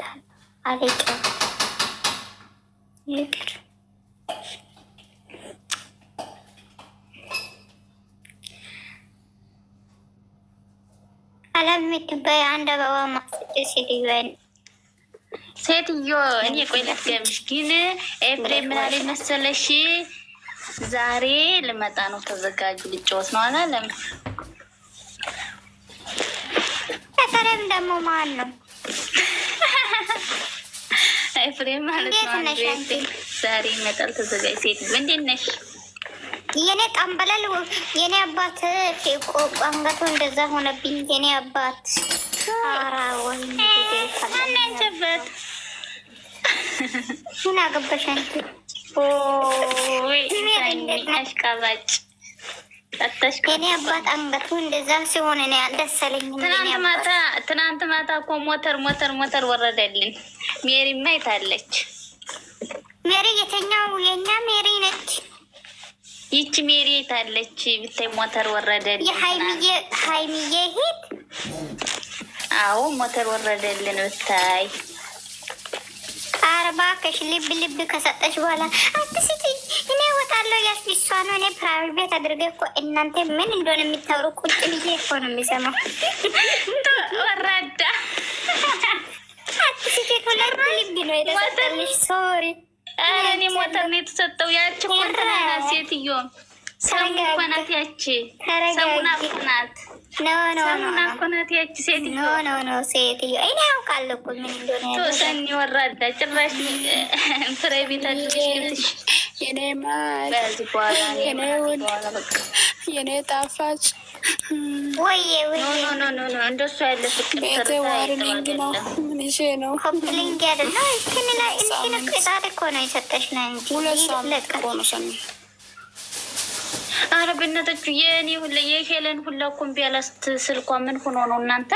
አደርግበታለሁ። አለቀ ይቅር። አለም የምትባይ አንድ አበባ ማስጨ ሴትዮ እኔ ቆይ ላስገምሽ። ግን ኤፍሬም ምን አለኝ መሰለሽ? ዛሬ ልመጣ ነው ተዘጋጁ ልጫወት ነው አላለም? ኤፍሬም ደግሞ ማን ነው? ኤፍሬም ማለት ነው። ዛሬ ይመጣል ተዘጋጅ። ሴት እንዴት ነሽ? የኔ ጠንበለል የኔ አባት አንገቱ እንደዛ ሆነብኝ። የኔ አባት አራ ወይ አንንጀበት ምን አገባሽ አንቺ? ወይ አሽቃባጭ የኔ አባት አንገቱ እንደዛ ሲሆን እኔ አልደሰለኝም። ትናንት ማታ እኮ ሞተር ወረደልን። ሜሪ ማይታለች። ሜሪ የተኛው የኛ ሜሪ ነች። ይቺ ሜሪ የታለች ብታይ? ሞተር ወረደልን። የሀይሚዬ ሂድ። አዎ ሞተር ወረደልን ብታይ። አርባ ከሽ ልብ ከሰጠሽ በኋላ አትስጪ እኔ እወጣለሁ ያልሽ እሷ ነው። እኔ ፕራይቬት ቤት አድርገ እኮ እናንተ ምን እንደሆነ የሚታወሩ ቁጭ ብዬ እኮ ነው የሚሰማው። ወረዳ አትስጪ ሁለት ልብ ነው የተሰጠልሽ። ሶሪ እኔ ሞተር ነው የተሰጠው። ያቺ ሞተር ሴትዮ ሰሙና ኮናት። ያቺ ሰሙና ኮናት ሰሙና ኮናት። ያቺ ሴትዮ ኖ ሴትዮ እኔ አውቃለሁ እኮ ምን እንደሆነ። ተወሰኒ ወራዳ ጭራሽ ፍሬ ቤት አድርገሽ የኔ ማር የኔ ውድ የኔ ጣፋጭ ወይ ኖ እንደሱ ያለ ፍቅር ቤት ዋርኒንግ ነው። ምን ይሄ ነው? ኮምፕሊንግ ያደለ ከነላ እንትን ከዛሬ እኮ ነው የሰጠሽ ነው እንጂ ለቀቆ ነው ሰሚ አረብነቶቹ የኔ ሁላ የሄለን ሁላ ኮምቢ ያላስት ስልኳ ምን ሆኖ ነው እናንተ?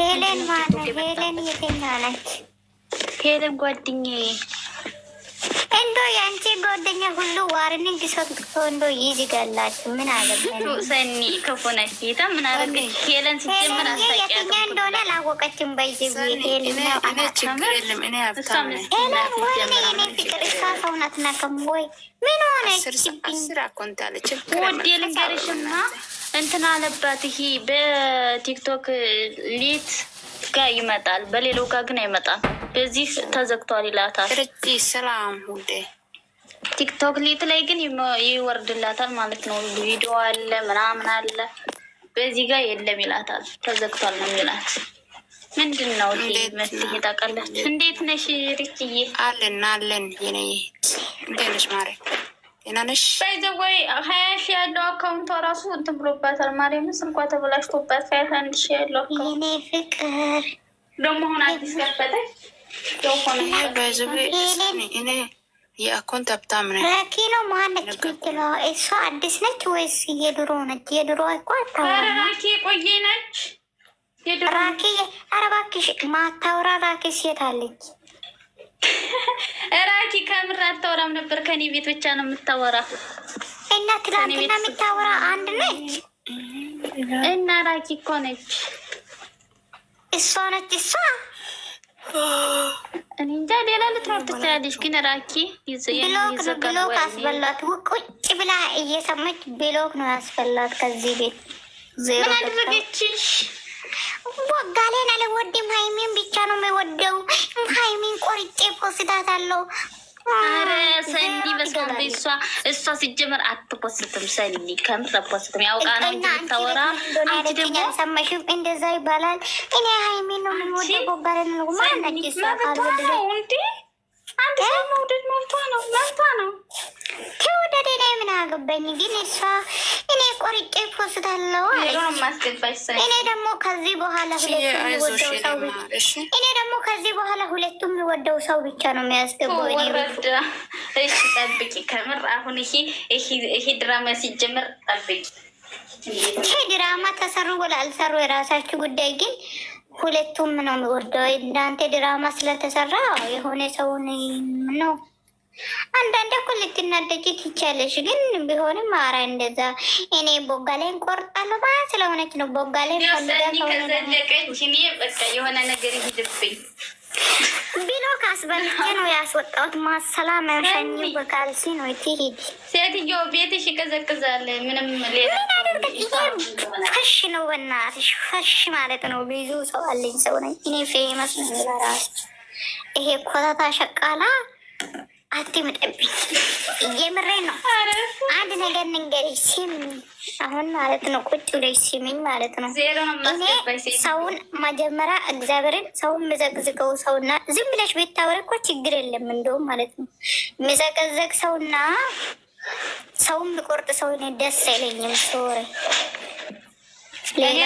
ሄለን ማለት ሄለን የትኛ ነች? ሄለን ጓደኛዬ እንዶ ያንቺ ጓደኛ ሁሉ ዋርኒንግ ሰጥቶ እንዶ ይዝጋላችሁ። ምን አለበት ሰኒ ከፎነሽ ይታ ምን አረገች? ሄለን ሲጀምር አስተያየት የትኛ እንደሆነ አላወቀችም። ባይዘው ሄለን ነው አናቸምር እኔ አፍታም ሄለን ወይ እኔ ፍቅር ሳውናት ናከም ወይ ምን ሆነች? አስራ ኮንታለች ወዴ ልንገርሽማ እንትን አለባት። ይሄ በቲክቶክ ሊት ጋር ይመጣል፣ በሌላው ጋር ግን አይመጣም። በዚህ ተዘግቷል ይላታል። እርጂ ሰላም ሁዴ ቲክቶክ ሊት ላይ ግን ይወርድላታል ማለት ነው። ቪዲዮ አለ ምናምን አለ፣ በዚህ ጋር የለም ይላታል። ተዘግቷል ነው የሚላት። ምንድን ነው ይሄ መፍትሄ ታውቃላችሁ? እንዴት ነሽ ሪችዬ? አለን የኔ እንዴት ነሽ ማሬ? ጤና ነሽ? ባይዘወይ 20 ሺህ ያለው አካውንቷ ራሱ እንትን ብሎባታል። ማርያም ስልኳ ተበላሽቶባት 21 ሺህ ያለው አካውንት የኔ ፍቅር ደግሞ ሆነ አዲስ ከፈተች። እኔ የአካውንት ሀብታም ነኝ። ራኪ ነው ማነች ምትለው? እሷ አዲስ ነች ወይስ የድሮ ነች? የድሮ እኮ ራኪ ቆየ ነች። ራኪ ኧረ እባክሽ ማታወራ ራኪ ሴት አለች። ራኪ ከምር አታወራም ነበር። ከኔ ቤት ብቻ ነው የምታወራ። እና ትላንትና የምታወራ አንድ ነች። እና ራኪ እኮ ነች። እሷ ነች እሷ እኔ እንጃ ሌላ ልትኖር ትችላለች። ግን ራኪ ብሎክ አስበላት። ቁጭ ብላ እየሰማች ብሎክ ነው ያስፈላት ከዚህ ቤት። ምን አደረገችሽ? ቦጋሌን አልወድም፣ ሀይሚን ብቻ ነው የሚወደው። ሀይሚን ቆርጬ ፖስታታለሁ። ኧረ ሰኒ በስመ አብ። እሷ ሲጀመር አትፖስትም። ሰኒ ከምር አትፖስትም። ያውቃ ነው እንጂ ታወራ። አንቺ ደግሞ ሰማሽም እንደዛ ይባላል። እኔ ሀይሚን ነው የምወደው። ቦጋሌን ነው ማነች እሷ ካልወደደ እንዴ? አንድ ሰው መውደድ መብቷ ነው። ተወደደ እኔ ምን አገባኝ? ግን እሷ እኔ ቆርጬ ፖስታለሁ አለች። እኔ ደግሞ ከዚህ በኋላ ሁለቱም የሚወደው ሰው ብቻ ነው የሚያስገባው። እሺ ጠብቂ። ከምር አሁን ይሄ ድራማ ሲጀምር ጠብቂ። ይሄ ድራማ ተሰሩ ወላ አልሰሩ የራሳችሁ ጉዳይ። ግን ሁለቱም ነው የሚወደው። እናንተ ድራማ ስለተሰራ የሆነ ሰውን ነው አንዳንዴ እኮ ልትናደጂ ትቻለሽ። ግን ቢሆንም አራ እንደዛ እኔ ቦጋሌን ቆርጣለሁ ባ ስለሆነች ነው። ቦጋሌን ፈልጋ ከዘለቀች እኔ በቃ የሆነ ነገር ይሄድብኝ ብሎክ አስበልቼ ነው ያስወጣሁት። ማሰላም ያሸኝ በካልሲ ነው ትሄድ። ሴትዮ ቤትሽ ይቀዘቅዛል። ምንም ሌላ ፈሽ ነው በእናትሽ ፈሽ ማለት ነው። ብዙ ሰው አለኝ ሰው ነኝ እኔ ፌመስ ነኝ ለራስ። ይሄ ኮታታ ሸቃላ አትምጠብኝ። የምሬ ነው። አንድ ነገር ንገሪኝ ሲም አሁን ማለት ነው ቁጭ ብለሽ ሲሚኝ ማለት ነው። እኔ ሰውን መጀመሪያ እግዚአብሔርን ሰውን ምዘቅዝቀው ሰውና ዝም ብለሽ ቤታወሪ እኮ ችግር የለም እንደውም ማለት ነው። ምዘቀዘቅ ሰውና ሰውን ምቆርጥ ሰው እኔ ደስ አይለኝም። ሶሪ ሌላ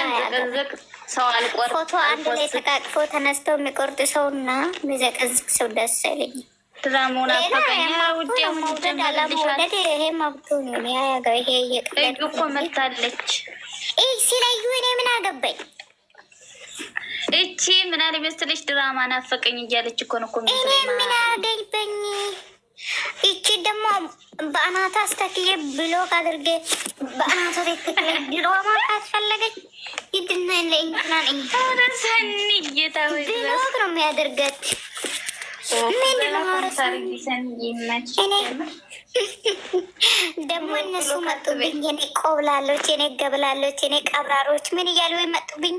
ፎቶ አንድ ላይ ተቃቅፎ ተነስተው የሚቆርጥ ሰውና ምዘቀዝቅ ሰው ደስ አይለኝም። ድራሞና አለመውደድ ይሄ መብቱ ነው። ይሄ እየቀለድ እኮ መታለች ሲለዩ እኔ ምን አገባኝ? እቺ ምን አለ መሰለሽ ድራማ ናፈቀኝ እያለች እኮ ነው። እኔ ምን አገባኝ? እቺ ደግሞ በአናታ አስተክዬ ብሎክ አድርጌ በአናታ ተክዬ ድራማ ካስፈለገች ይድና ለእንትናን ብሎክ ነው የሚያደርገት። ደግሞ እነሱ መጡብኝ። የኔ ቆብላሎች፣ የኔ ገብላሎች፣ የኔ ቀብራሮች ምን እያሉ መጡብኝ።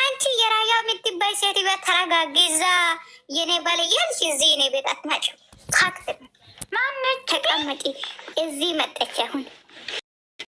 አንቺ የራያ የምትባይ ሴት ተረጋጊ። እዛ የኔ ባል እያልሽ እዚህ የኔ ቤት አትመጭም። ፋክት ማነች? ተቀመጪ። እዚህ መጠች አሁን